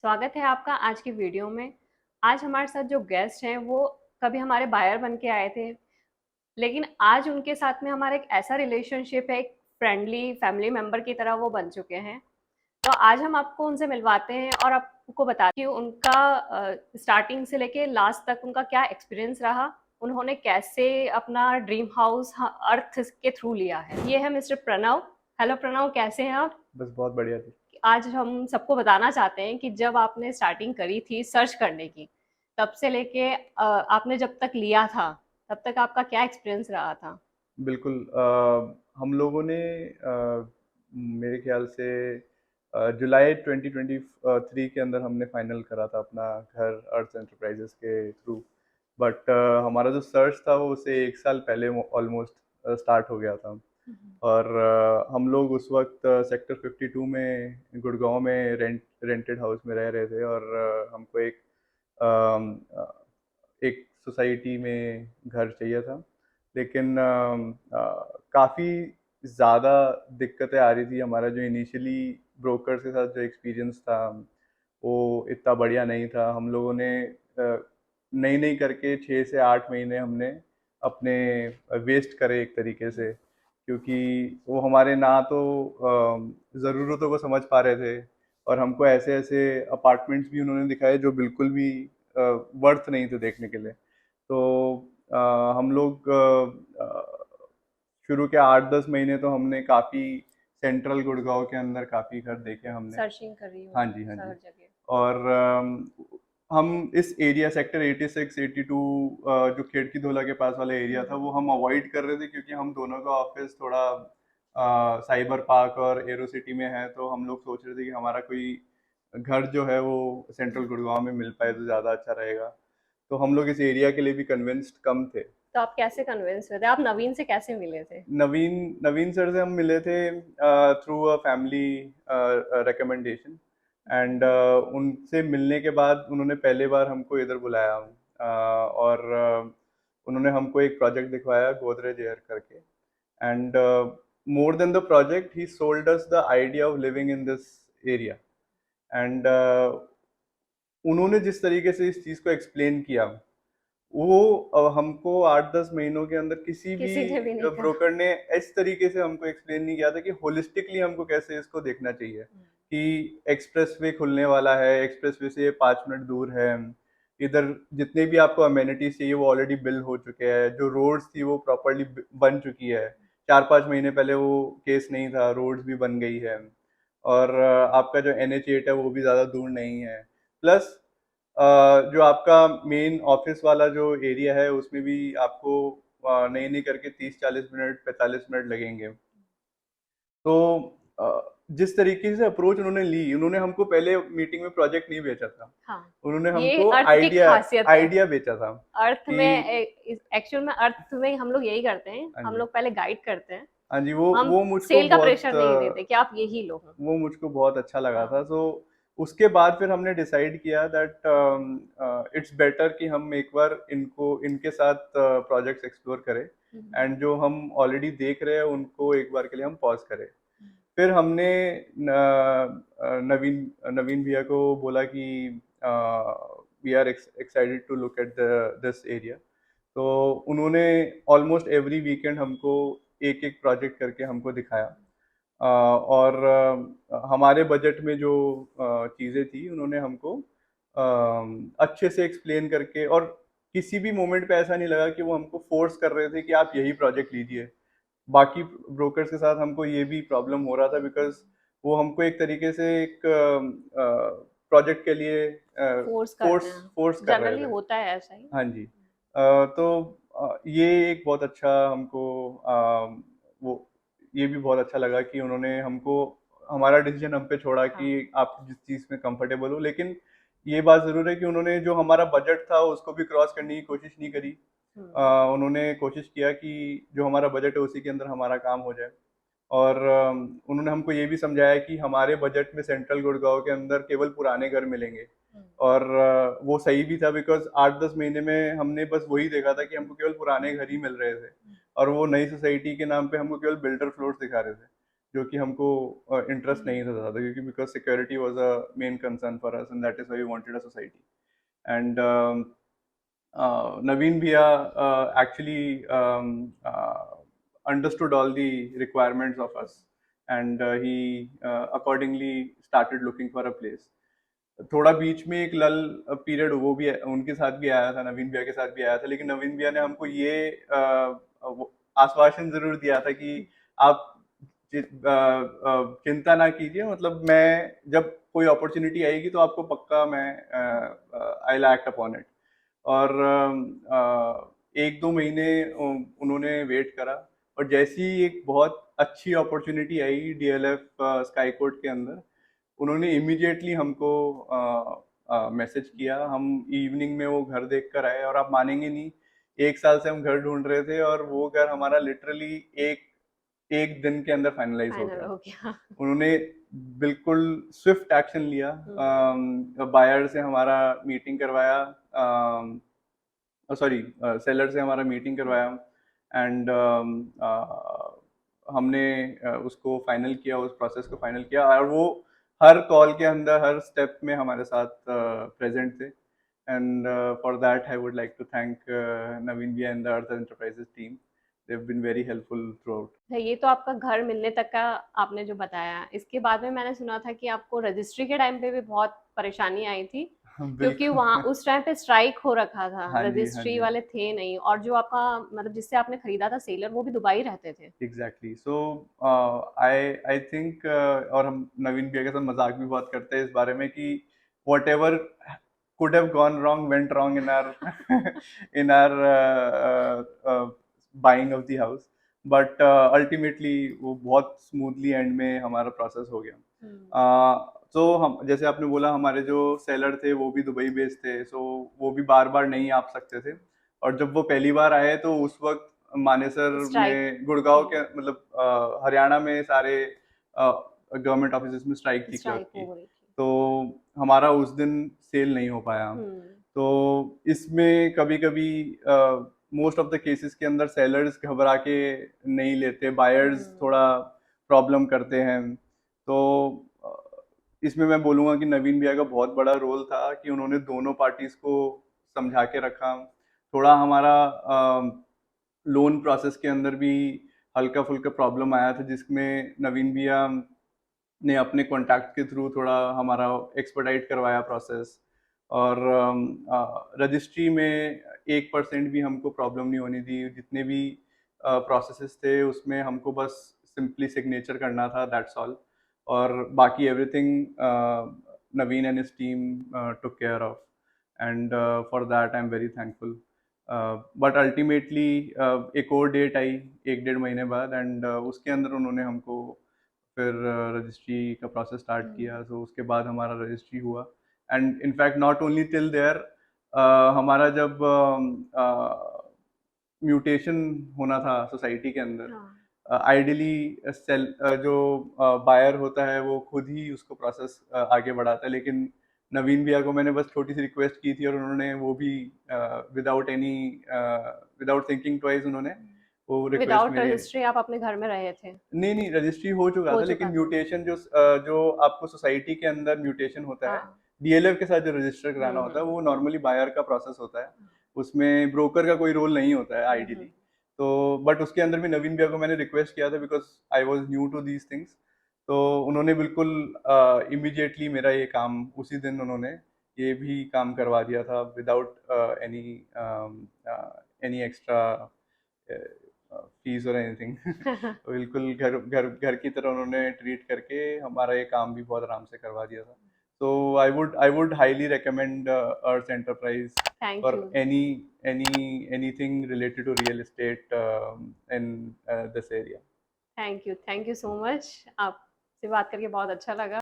स्वागत है आपका आज की वीडियो में। आज हमारे साथ जो गेस्ट हैं वो कभी हमारे बायर बन के आए थे, लेकिन आज उनके साथ में हमारा एक ऐसा रिलेशनशिप है, एक फ्रेंडली फैमिली मेंबर की तरह वो बन चुके हैं। तो आज हम आपको उनसे मिलवाते हैं और आपको बताते हैं कि उनका स्टार्टिंग से लेके लास्ट तक उनका क्या एक्सपीरियंस रहा, उन्होंने कैसे अपना ड्रीम हाउस अर्थ के थ्रू लिया है। ये है मिस्टर प्रणव। हेलो प्रणव, कैसे हैं आप? बस बहुत बढ़िया थी। आज हम सबको बताना चाहते हैं कि जब आपने स्टार्टिंग करी थी सर्च करने की, तब से लेके आपने जब तक लिया था, तब तक आपका क्या एक्सपीरियंस रहा था? बिल्कुल हम लोगों ने मेरे ख्याल से जुलाई 2023 के अंदर हमने फाइनल करा था अपना घर अर्थ एंटरप्राइजेस के थ्रू। बट हमारा जो सर्च था वो उससे एक साल पहले ऑलमोस्ट स्टार्ट हो गया था। और हम लोग उस वक्त सेक्टर 52 में गुड़गांव में रेंटेड हाउस में रह रहे थे। और हमको अम, अ, एक सोसाइटी में घर चाहिए था। लेकिन काफ़ी ज़्यादा दिक्कतें आ रही थी। हमारा जो इनिशियली ब्रोकर्स के साथ जो एक्सपीरियंस था वो इतना बढ़िया नहीं था। हम लोगों ने नई नई करके 6 से 8 महीने हमने अपने वेस्ट करे एक तरीके से, क्योंकि वो हमारे ना तो ज़रूरतों को समझ पा रहे थे, और हमको ऐसे ऐसे अपार्टमेंट्स भी उन्होंने दिखाए जो बिल्कुल भी वर्थ नहीं थे देखने के लिए। तो हम लोग शुरू के 8-10 महीने तो हमने काफ़ी सेंट्रल गुड़गांव के अंदर काफ़ी घर देखे हमने। सर्चिंग कर रही हाँ होंगी जी, हाँ जी। हर जगह। और हम इस एरिया सेक्टर 86, 82 जो खिड़की धोला के पास वाला एरिया था वो हम अवॉइड कर रहे थे, क्योंकि हम दोनों का ऑफिस थोड़ा साइबर पार्क और एरो सिटी में है। तो हम लोग सोच रहे थे कि हमारा कोई घर जो है वो सेंट्रल गुड़गांव में मिल पाए तो ज़्यादा अच्छा रहेगा। तो हम लोग इस एरिया के लिए भी कन्विंस्ड कम थे। तो आप कैसे कन्विंस हुए थे? आप नवीन से कैसे मिले थे? नवीन नवीन सर से हम मिले थे through a family recommendation. And उनसे मिलने के बाद उन्होंने पहले बार हमको इधर बुलाया। और उन्होंने हमको एक प्रोजेक्ट दिखवाया गोदरेज एयर करके। And more than the project he sold us the idea of living in this area. And उन्होंने जिस तरीके से इस चीज़ को एक्सप्लेन किया वो हमको 8-10 महीनों के अंदर किसी भी किसी ने भी नहीं कहा। ब्रोकर ने इस तरीके से हमको एक्सप्लेन नहीं किया था कि होलिस्टिकली हमको कैसे इसको देखना चाहिए। कि एक्सप्रेसवे खुलने वाला है, एक्सप्रेसवे से 5 मिनट दूर है, इधर जितने भी आपको अमेनिटीज चाहिए वो ऑलरेडी बिल्ड हो चुके हैं, जो रोड्स थी वो प्रॉपरली बन चुकी है। 4-5 महीने पहले वो केस नहीं था, रोड्स भी बन गई है। और आपका जो NH8 है वो भी ज़्यादा दूर नहीं है। प्लस जो आपका मेन ऑफिस वाला जो एरिया है उसमें भी आपको नई नई करके 30-40 मिनट 45 मिनट लगेंगे। तो जिस तरीके से अप्रोच उन्होंने ली, उन्होंने हमको पहले मीटिंग में प्रोजेक्ट नहीं बेचा था। हाँ, उन्होंने ये हमको अर्थ की आइडिया खासियत है। आइडिया बेचा था अर्थ कि में एक्चुअल में अर्थ में हम लोग यही करते हैं, हाँ हम जी, लोग पहले गाइड करते हैं। हाँ जी। हम वो मुझको सेल का बहुत प्रेशर नहीं देते कि आप यही लो। वो मुझको बहुत अच्छा लगा था। हाँ। तो उसके बाद फिर हमने डिसाइड किया दैट इट्स बेटर कि हम एक बार इनको इनके साथ प्रोजेक्ट्स एक्सप्लोर करें। एंड जो हम ऑलरेडी देख रहे हैं उनको एक बार के लिए हम पॉज करें। फिर हमने नवीन नवीन भैया को बोला कि we are excited to look at this area. तो उन्होंने ऑलमोस्ट एवरी वीकेंड हमको एक एक प्रोजेक्ट करके हमको दिखाया। और हमारे बजट में जो चीज़ें थी उन्होंने हमको अच्छे से एक्सप्लेन करके, और किसी भी मोमेंट पे ऐसा नहीं लगा कि वो हमको फोर्स कर रहे थे कि आप यही प्रोजेक्ट लीजिए। बाकी ब्रोकर्स के साथ हमको ये भी प्रॉब्लम हो रहा था, बिकॉज वो हमको एक तरीके से एक प्रोजेक्ट के लिए फोर्स करते फोर्स फोर्स हैं, कर रहे जनरली थे। होता है ऐसा ही। हाँ जी। तो ये एक बहुत अच्छा हमको वो ये भी बहुत अच्छा लगा कि उन्होंने हमको हमारा डिसीजन हम पे छोड़ा कि हाँ। आप जिस चीज़ में कंफर्टेबल हो। लेकिन ये बात ज़रूर है कि उन्होंने जो हमारा बजट था उसको भी क्रॉस करने की कोशिश नहीं करी। हम्म। उन्होंने कोशिश किया कि जो हमारा बजट है उसी के अंदर हमारा काम हो जाए। और उन्होंने हमको ये भी समझाया कि हमारे बजट में सेंट्रल गुड़गांव के अंदर केवल पुराने घर मिलेंगे। और वो सही भी था, बिकॉज 8-10 महीने में हमने बस वही देखा था कि हमको केवल पुराने घर ही मिल रहे थे, और वो नई सोसाइटी के नाम पे हमको केवल बिल्डर फ्लोर्स दिखा रहे थे। जो कि हमको इंटरेस्ट नहीं था ज़्यादा, क्योंकि because security was a main concern for us and that is why we wanted a society. And Naveen Bhaiya actually understood all the requirements of us, and he accordingly started looking for a place. थोड़ा बीच में एक लल period वो भी उनके साथ भी आया था, नवीन भैया के साथ भी आया था, लेकिन नवीन भैया ने हमको ये आश्वासन जरूर दिया था कि आप चिंता ना कीजिए, मतलब मैं जब कोई अपॉर्चुनिटी आएगी तो आपको पक्का मैं I will act upon it. और एक दो महीने उन्होंने वेट करा, और जैसी एक बहुत अच्छी अपॉर्चुनिटी आई डीएलएफ स्काई कोर्ट के अंदर, उन्होंने इमीडिएटली हमको मैसेज किया. हम इवनिंग में वो घर देख कर आए, और आप मानेंगे नहीं, 1 साल से हम घर ढूंढ रहे थे और वो घर हमारा लिटरली एक एक दिन के अंदर फाइनलाइज हो फाइनल गया. हो गया. उन्होंने बिल्कुल स्विफ्ट एक्शन लिया. बायर से हमारा मीटिंग करवाया, सॉरी सेलर से हमारा मीटिंग करवाया, एंड हमने उसको फाइनल किया, उस प्रोसेस को फाइनल किया, और वो हर कॉल के अंदर हर स्टेप में हमारे साथ प्रेजेंट थे. And for that I would like to thank Naveen bhaiya and the Earth Enterprises team. They have been very helpful throughout. ये तो आपका घर मिलने तक का आपने जो बताया, इसके बाद में मैंने सुना था कि आपको रजिस्ट्री के टाइम पे भी बहुत परेशानी आई थी, क्योंकि वहाँ बिल्कुल. उस टाइम पे स्ट्राइक हो रखा था, हाँ जी, हाँ रजिस्ट्री जी. वाले थे नहीं, और जो आपका मतलब जिससे आपने खरीदा था सेलर, वो भी दुबई रहते थे. Exactly. So I I think, और हम नवीन भैया के साथ मजाक भी बहुत करते हैं इस बारे में कि whatever could have gone wrong went wrong in our in our buying of the house, but ultimately वो बहुत स्मूथली एंड में हमारा प्रोसेस हो गया. तो हम, जैसे आपने बोला, हमारे जो सेलर थे वो भी दुबई बेस्ड थे, सो वो भी बार बार नहीं आ सकते थे. और जब वो पहली बार आए तो उस वक्त मानेसर स्ट्राइक में, गुड़गांव के, मतलब हरियाणा में सारे गवर्नमेंट ऑफिस में स्ट्राइक थी क्लर्क स्ट्राइक की. हो गई थी. तो हमारा उस दिन सेल नहीं हो पाया. तो इसमें कभी कभी मोस्ट ऑफ द केसेस के अंदर सेलर्स घबरा के नहीं लेते, बायर्स थोड़ा प्रॉब्लम करते हैं. तो इसमें मैं बोलूँगा कि नवीन भैया का बहुत बड़ा रोल था कि उन्होंने दोनों पार्टीज को समझा के रखा. थोड़ा हमारा लोन प्रोसेस के अंदर भी हल्का फुल्का प्रॉब्लम आया था, जिसमें नवीन भैया ने अपने कॉन्टैक्ट के थ्रू थोड़ा हमारा एक्सपर्टाइट करवाया प्रोसेस. और रजिस्ट्री में 1% भी हमको प्रॉब्लम नहीं होनी दी. जितने भी प्रोसेसेस थे उसमें हमको बस सिंपली सिग्नेचर करना था, दैट्स ऑल. और बाकी everything Naveen and his team took care of, and for that I am very thankful. But ultimately एक और डेट आई 1 डेढ़ महीने बाद, एंड उसके अंदर उन्होंने हमको फिर रजिस्ट्री का प्रोसेस स्टार्ट किया. तो उसके बाद हमारा रजिस्ट्री हुआ. And in fact not only till there, हमारा जब म्यूटेशन होना था सोसाइटी के अंदर, आइडियली सेल जो बायर होता है वो खुद ही उसको प्रोसेस आगे बढ़ाता है, लेकिन नवीन भैया को मैंने बस छोटी सी रिक्वेस्ट की थी, और उन्होंने वो भी विदाउट थिंकिंग ट्वाइस उन्होंने वो रिक्वेस्ट विदाउट मेरे. रजिस्ट्री आप अपने घर में रहे थे. नहीं नहीं, रजिस्ट्री हो चुका हो था, लेकिन चुका था. म्यूटेशन जो आपको सोसाइटी के अंदर म्यूटेशन होता है, हाँ. डीएलएफ के साथ जो रजिस्टर कराना होता है, वो नॉर्मली बायर का प्रोसेस होता है. उसमें ब्रोकर का कोई रोल नहीं होता है आइडियली. तो बट उसके अंदर भी नवीन भैया को मैंने रिक्वेस्ट किया था, because I was new to these things. तो उन्होंने बिल्कुल इमीडिएटली मेरा ये काम उसी दिन उन्होंने ये भी काम करवा दिया था, without any any extra fees और एनीथिंग. बिल्कुल घर घर घर की तरह उन्होंने ट्रीट करके हमारा ये काम भी बहुत आराम से करवा दिया था. So I would highly recommend Earth Enterprise thank for you. anything related to real estate in this area. Thank you so much. आपसे बात करके बहुत अच्छा लगा.